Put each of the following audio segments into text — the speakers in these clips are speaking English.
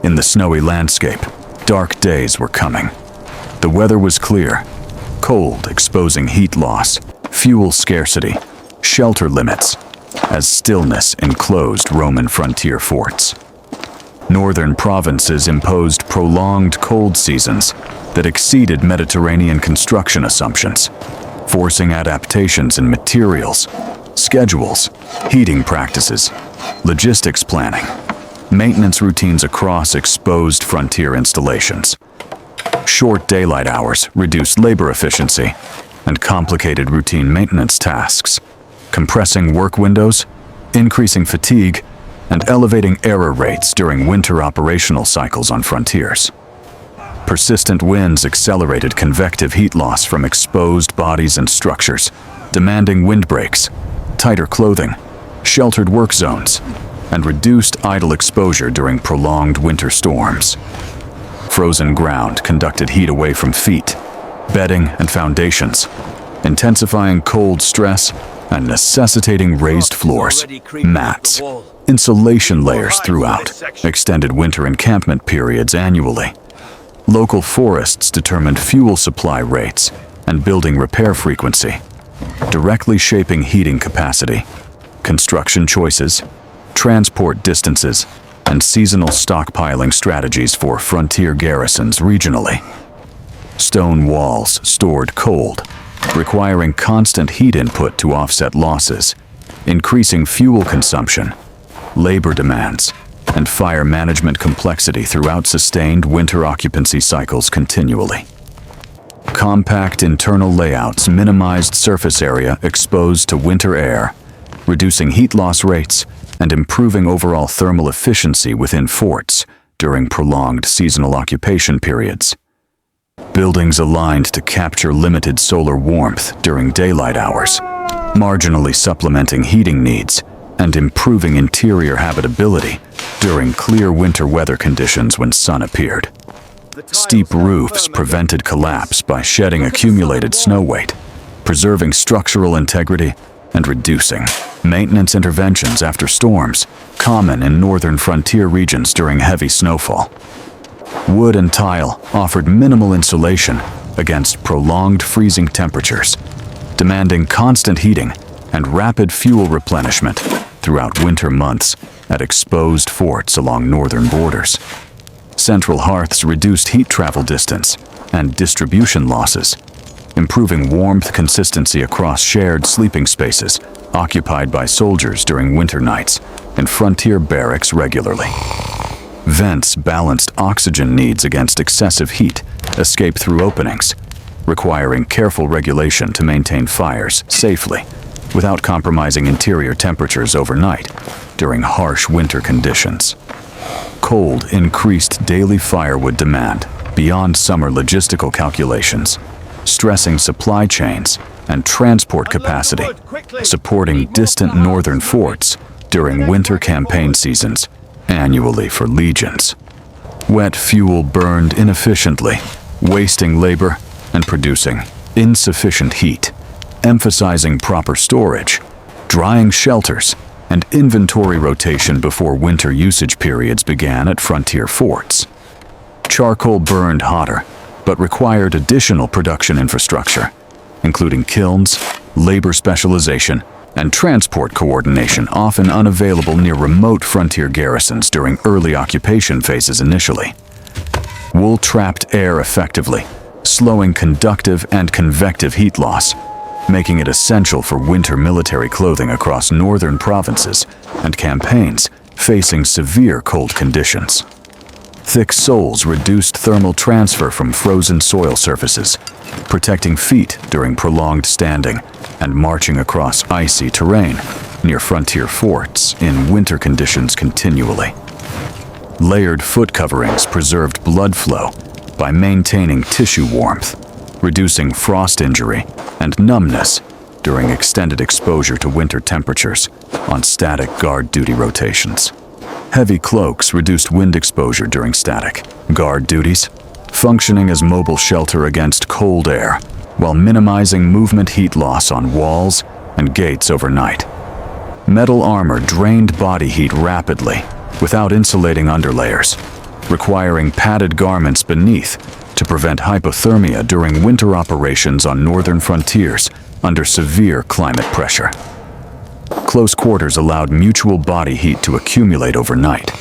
In the snowy landscape, dark days were coming. The weather was clear, cold, exposing heat loss, fuel scarcity, shelter limits, as stillness enclosed Roman frontier forts. Northern provinces imposed prolonged cold seasons that exceeded Mediterranean construction assumptions, forcing adaptations in materials, schedules, heating practices, logistics planning, maintenance routines across exposed frontier installations. Short daylight hours reduced labor efficiency and complicated routine maintenance tasks, compressing work windows, increasing fatigue, and elevating error rates during winter operational cycles on frontiers. Persistent winds accelerated convective heat loss from exposed bodies and structures, demanding windbreaks, tighter clothing, sheltered work zones, and reduced idle exposure during prolonged winter storms. Frozen ground conducted heat away from feet, bedding, and foundations, intensifying cold stress and necessitating raised floors, mats, insulation layers throughout, extended winter encampment periods annually. Local forests determined fuel supply rates and building repair frequency, directly shaping heating capacity, construction choices, transport distances, and seasonal stockpiling strategies for frontier garrisons regionally. Stone walls stored cold, requiring constant heat input to offset losses, increasing fuel consumption, labor demands, and fire management complexity throughout sustained winter occupancy cycles continually. Compact internal layouts minimized surface area exposed to winter air, reducing heat loss rates and improving overall thermal efficiency within forts during prolonged seasonal occupation periods. Buildings aligned to capture limited solar warmth during daylight hours, marginally supplementing heating needs and improving interior habitability during clear winter weather conditions when sun appeared. Steep roofs prevented collapse by shedding accumulated snow weight, preserving structural integrity and reducing maintenance interventions after storms, common in northern frontier regions during heavy snowfall. Wood and tile offered minimal insulation against prolonged freezing temperatures, demanding constant heating and rapid fuel replenishment throughout winter months at exposed forts along northern borders. Central hearths reduced heat travel distance and distribution losses, improving warmth consistency across shared sleeping spaces occupied by soldiers during winter nights in frontier barracks regularly. Vents balanced oxygen needs against excessive heat escape through openings, requiring careful regulation to maintain fires safely without compromising interior temperatures overnight during harsh winter conditions. Cold increased daily firewood demand beyond summer logistical calculations, stressing supply chains and transport capacity, supporting distant northern forts during winter campaign seasons annually for legions. Wet fuel burned inefficiently, wasting labor and producing insufficient heat, emphasizing proper storage, drying shelters, and inventory rotation before winter usage periods began at frontier forts. Charcoal burned hotter, but required additional production infrastructure, including kilns, labor specialization, and transport coordination often unavailable near remote frontier garrisons during early occupation phases initially. Wool trapped air effectively, slowing conductive and convective heat loss, making it essential for winter military clothing across northern provinces and campaigns facing severe cold conditions. Thick soles reduced thermal transfer from frozen soil surfaces, protecting feet during prolonged standing and marching across icy terrain near frontier forts in winter conditions continually. Layered foot coverings preserved blood flow by maintaining tissue warmth, reducing frost injury and numbness during extended exposure to winter temperatures on static guard duty rotations. Heavy cloaks reduced wind exposure during static guard duties, functioning as mobile shelter against cold air while minimizing movement heat loss on walls and gates overnight. Metal armor drained body heat rapidly without insulating underlayers, requiring padded garments beneath to prevent hypothermia during winter operations on northern frontiers under severe climate pressure. Close quarters allowed mutual body heat to accumulate overnight,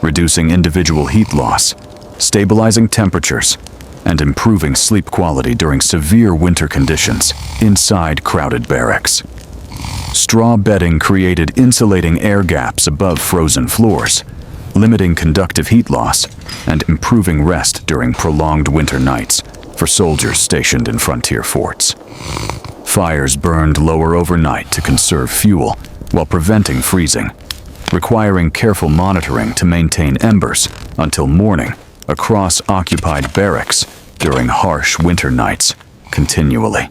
reducing individual heat loss, stabilizing temperatures, and improving sleep quality during severe winter conditions inside crowded barracks. Straw bedding created insulating air gaps above frozen floors, limiting conductive heat loss and improving rest during prolonged winter nights for soldiers stationed in frontier forts. Fires burned lower overnight to conserve fuel while preventing freezing, requiring careful monitoring to maintain embers until morning across occupied barracks during harsh winter nights continually.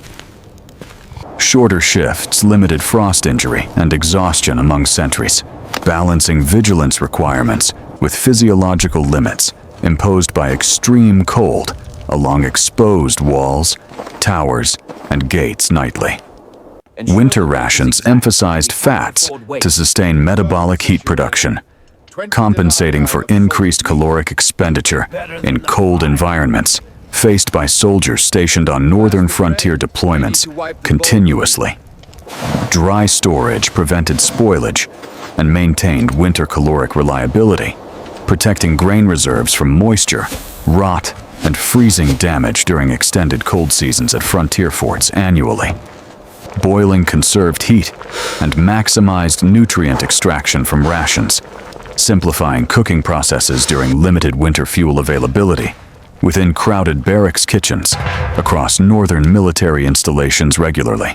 Shorter shifts limited frost injury and exhaustion among sentries, balancing vigilance requirements with physiological limits imposed by extreme cold along exposed walls, towers, and gates nightly. Winter rations emphasized fats to sustain metabolic heat production, compensating for increased caloric expenditure in cold environments faced by soldiers stationed on northern frontier deployments continuously. Dry storage prevented spoilage and maintained winter caloric reliability, protecting grain reserves from moisture, rot, and freezing damage during extended cold seasons at frontier forts annually. Boiling conserved heat and maximized nutrient extraction from rations, simplifying cooking processes during limited winter fuel availability within crowded barracks kitchens across northern military installations regularly.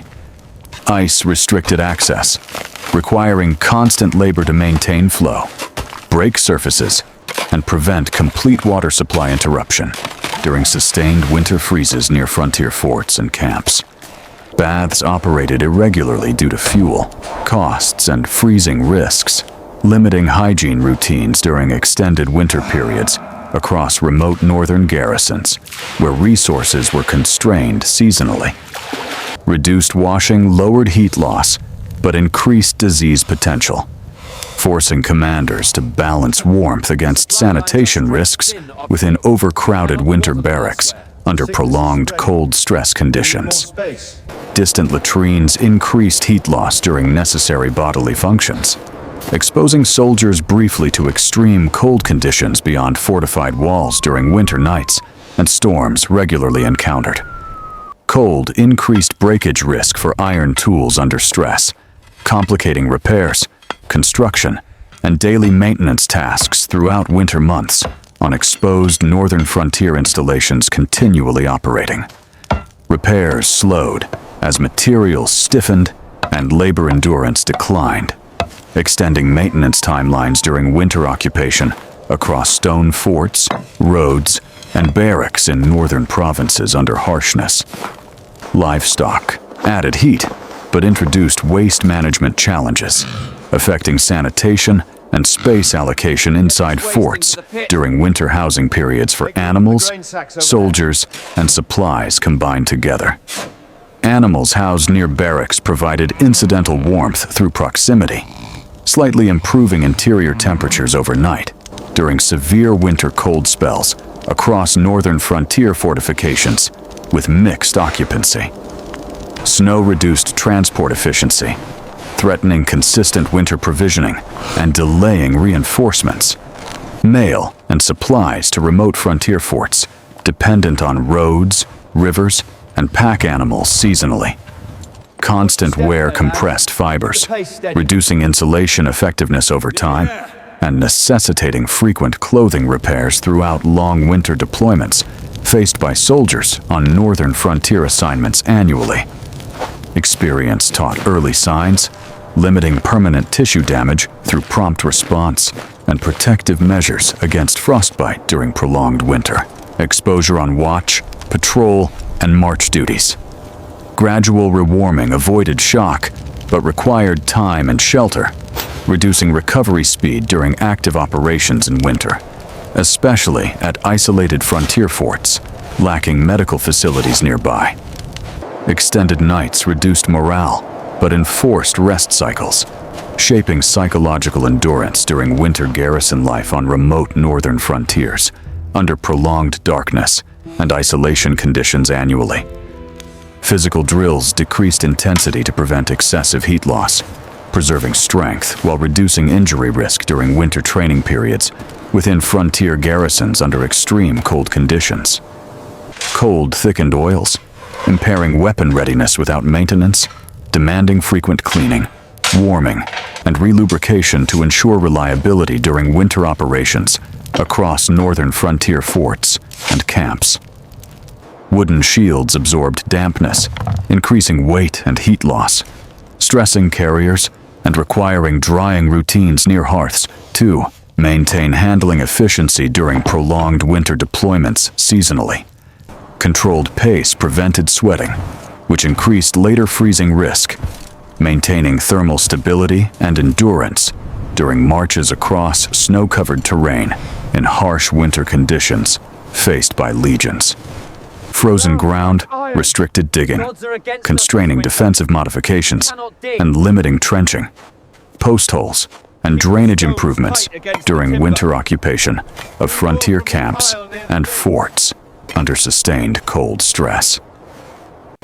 Ice restricted access, requiring constant labor to maintain flow, break surfaces, and prevent complete water supply interruption during sustained winter freezes near frontier forts and camps. Baths operated irregularly due to fuel, costs, and freezing risks, limiting hygiene routines during extended winter periods across remote northern garrisons, where resources were constrained seasonally. Reduced washing lowered heat loss, but increased disease potential, forcing commanders to balance warmth against sanitation risks within overcrowded winter barracks under prolonged cold stress conditions. Distant latrines increased heat loss during necessary bodily functions, exposing soldiers briefly to extreme cold conditions beyond fortified walls during winter nights and storms regularly encountered. Cold increased breakage risk for iron tools under stress, complicating repairs, construction, and daily maintenance tasks throughout winter months on exposed northern frontier installations continually operating. Repairs slowed as materials stiffened and labor endurance declined, extending maintenance timelines during winter occupation across stone forts, roads, and barracks in northern provinces under harshness. Livestock added heat, but introduced waste management challenges, affecting sanitation and space allocation inside forts during winter housing periods for animals, soldiers, and supplies combined together. Animals housed near barracks provided incidental warmth through proximity, slightly improving interior temperatures overnight during severe winter cold spells across northern frontier fortifications with mixed occupancy. Snow reduced transport efficiency, threatening consistent winter provisioning and delaying reinforcements. Mail and supplies to remote frontier forts dependent on roads, rivers, and pack animals seasonally. Constant wear compressed fibers, reducing insulation effectiveness over time and necessitating frequent clothing repairs throughout long winter deployments faced by soldiers on northern frontier assignments annually. Experience taught early signs, limiting permanent tissue damage through prompt response and protective measures against frostbite during prolonged winter. Exposure on watch, patrol, and march duties. Gradual rewarming avoided shock, but required time and shelter, reducing recovery speed during active operations in winter, especially at isolated frontier forts, lacking medical facilities nearby. Extended nights reduced morale, but enforced rest cycles, shaping psychological endurance during winter garrison life on remote northern frontiers, under prolonged darkness and isolation conditions annually. Physical drills decreased intensity to prevent excessive heat loss, preserving strength while reducing injury risk during winter training periods within frontier garrisons under extreme cold conditions. Cold thickened oils, impairing weapon readiness without maintenance, demanding frequent cleaning, warming, and relubrication to ensure reliability during winter operations across northern frontier forts and camps. Wooden shields absorbed dampness, increasing weight and heat loss, stressing carriers and requiring drying routines near hearths to maintain handling efficiency during prolonged winter deployments seasonally. Controlled pace prevented sweating, which increased later freezing risk, maintaining thermal stability and endurance during marches across snow-covered terrain in harsh winter conditions faced by legions. Frozen ground restricted digging, constraining defensive modifications, and limiting trenching, post holes, and drainage improvements during winter occupation of frontier camps and forts under sustained cold stress.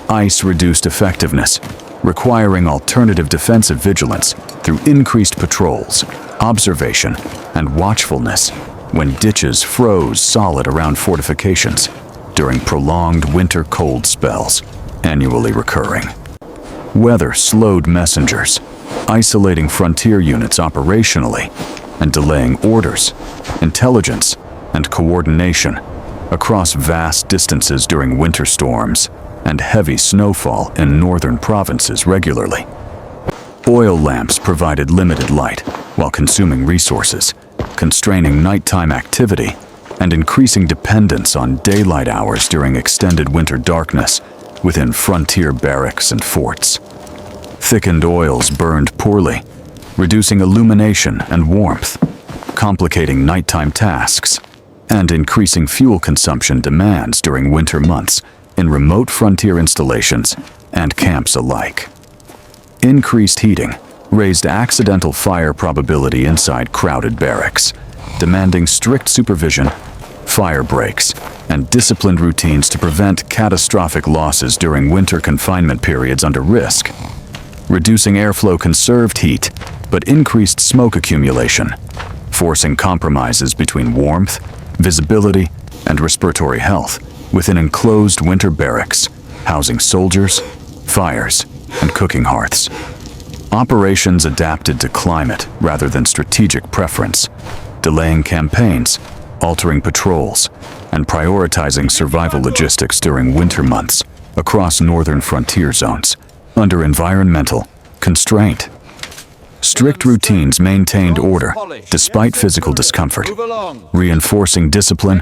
Ice reduced effectiveness, requiring alternative defensive vigilance through increased patrols, observation, and watchfulness when ditches froze solid around fortifications during prolonged winter cold spells, annually recurring. Weather slowed messengers, isolating frontier units operationally and delaying orders, intelligence, and coordination across vast distances during winter storms and heavy snowfall in northern provinces regularly. Oil lamps provided limited light while consuming resources, constraining nighttime activity and increasing dependence on daylight hours during extended winter darkness within frontier barracks and forts. Thickened oils burned poorly, reducing illumination and warmth, complicating nighttime tasks, and increasing fuel consumption demands during winter months in remote frontier installations and camps alike. Increased heating raised accidental fire probability inside crowded barracks, demanding strict supervision, fire breaks, and disciplined routines to prevent catastrophic losses during winter confinement periods under risk. Reducing airflow conserved heat, but increased smoke accumulation, forcing compromises between warmth, visibility, and respiratory health within enclosed winter barracks, housing soldiers, fires, and cooking hearths. Operations adapted to climate rather than strategic preference, delaying campaigns, altering patrols, and prioritizing survival logistics during winter months across northern frontier zones under environmental constraint. Strict routines maintained order despite physical discomfort, reinforcing discipline,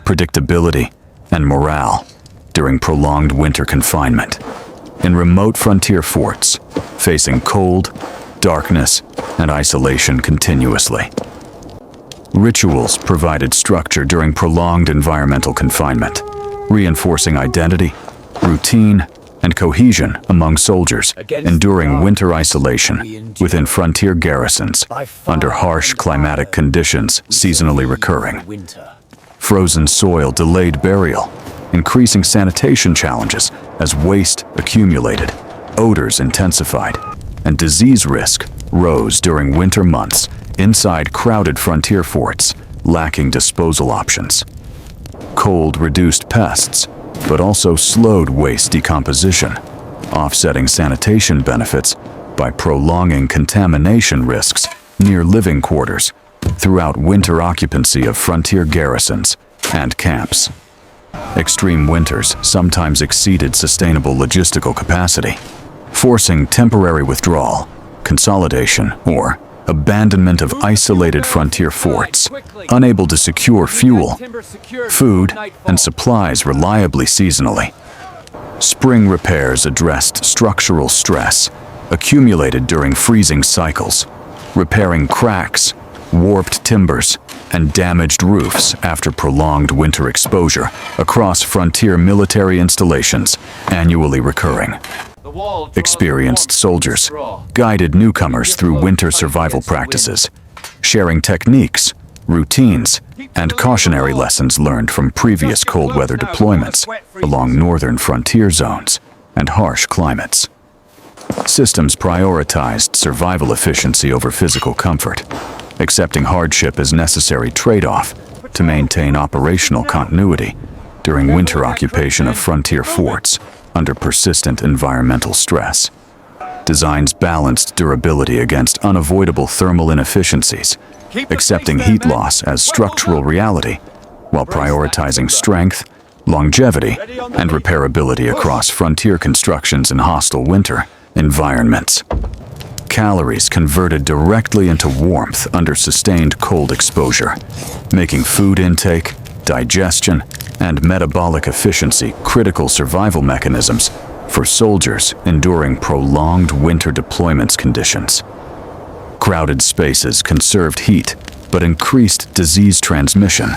predictability, and morale during prolonged winter confinement. In remote frontier forts, facing cold, darkness, and isolation continuously. Rituals provided structure during prolonged environmental confinement, reinforcing identity, routine, and cohesion among soldiers enduring winter isolation within frontier garrisons under harsh climatic conditions seasonally recurring. Frozen soil delayed burial, increasing sanitation challenges as waste accumulated, odors intensified, and disease risk rose during winter months inside crowded frontier forts lacking disposal options. Cold reduced pests, but also slowed waste decomposition, offsetting sanitation benefits by prolonging contamination risks near living quarters throughout winter occupancy of frontier garrisons and camps. Extreme winters sometimes exceeded sustainable logistical capacity, forcing temporary withdrawal, consolidation, or abandonment of isolated frontier forts, unable to secure fuel, food, and supplies reliably seasonally. Spring repairs addressed structural stress accumulated during freezing cycles, repairing cracks, warped timbers, and damaged roofs after prolonged winter exposure across frontier military installations, annually recurring. Experienced soldiers guided newcomers through winter survival practices, sharing techniques, routines, and cautionary lessons learned from previous cold weather deployments along northern frontier zones and harsh climates. Systems prioritized survival efficiency over physical comfort, accepting hardship as necessary trade-off to maintain operational continuity during winter occupation of frontier forts under persistent environmental stress. Designs balanced durability against unavoidable thermal inefficiencies, accepting heat loss as structural reality, while prioritizing strength, longevity, and repairability across frontier constructions in hostile winter environments. Calories converted directly into warmth under sustained cold exposure, making food intake, digestion, and metabolic efficiency critical survival mechanisms for soldiers enduring prolonged winter deployments conditions. Crowded spaces conserved heat but increased disease transmission,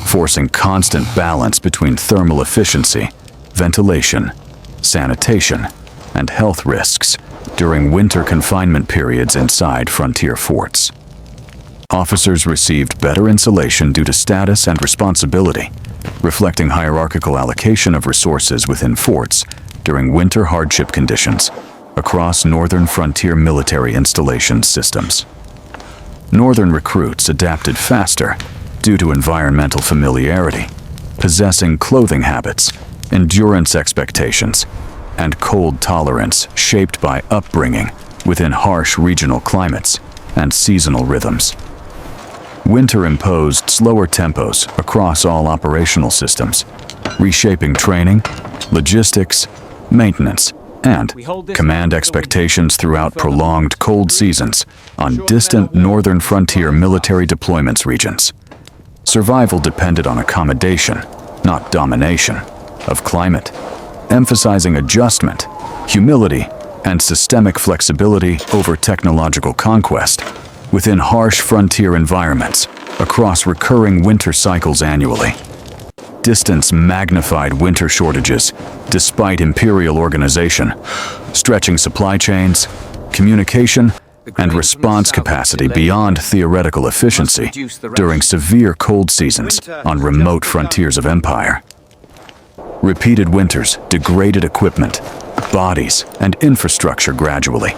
forcing constant balance between thermal efficiency, ventilation, sanitation, and health risks during winter confinement periods inside frontier forts. Officers received better insulation due to status and responsibility, reflecting hierarchical allocation of resources within forts during winter hardship conditions across northern frontier military installation systems. Northern recruits adapted faster due to environmental familiarity, possessing clothing habits, endurance expectations, and cold tolerance shaped by upbringing within harsh regional climates and seasonal rhythms. Winter imposed slower tempos across all operational systems, reshaping training, logistics, maintenance, and command expectations throughout prolonged cold seasons on distant northern frontier military deployments regions. Survival depended on accommodation, not domination, of climate, emphasizing adjustment, humility, and systemic flexibility over technological conquest within harsh frontier environments across recurring winter cycles annually. Distance magnified winter shortages despite imperial organization, stretching supply chains, communication, and response capacity beyond theoretical efficiency during severe cold seasons on remote frontiers of empire. Repeated winters degraded equipment, bodies, and infrastructure gradually,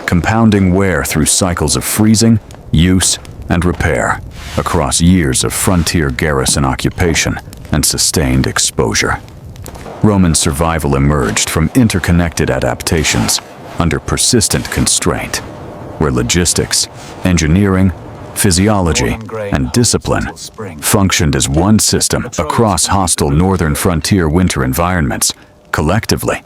compounding wear through cycles of freezing, use, and repair across years of frontier garrison occupation and sustained exposure. Roman survival emerged from interconnected adaptations under persistent constraint, where logistics, engineering, physiology, and discipline functioned as one system across hostile northern frontier winter environments, collectively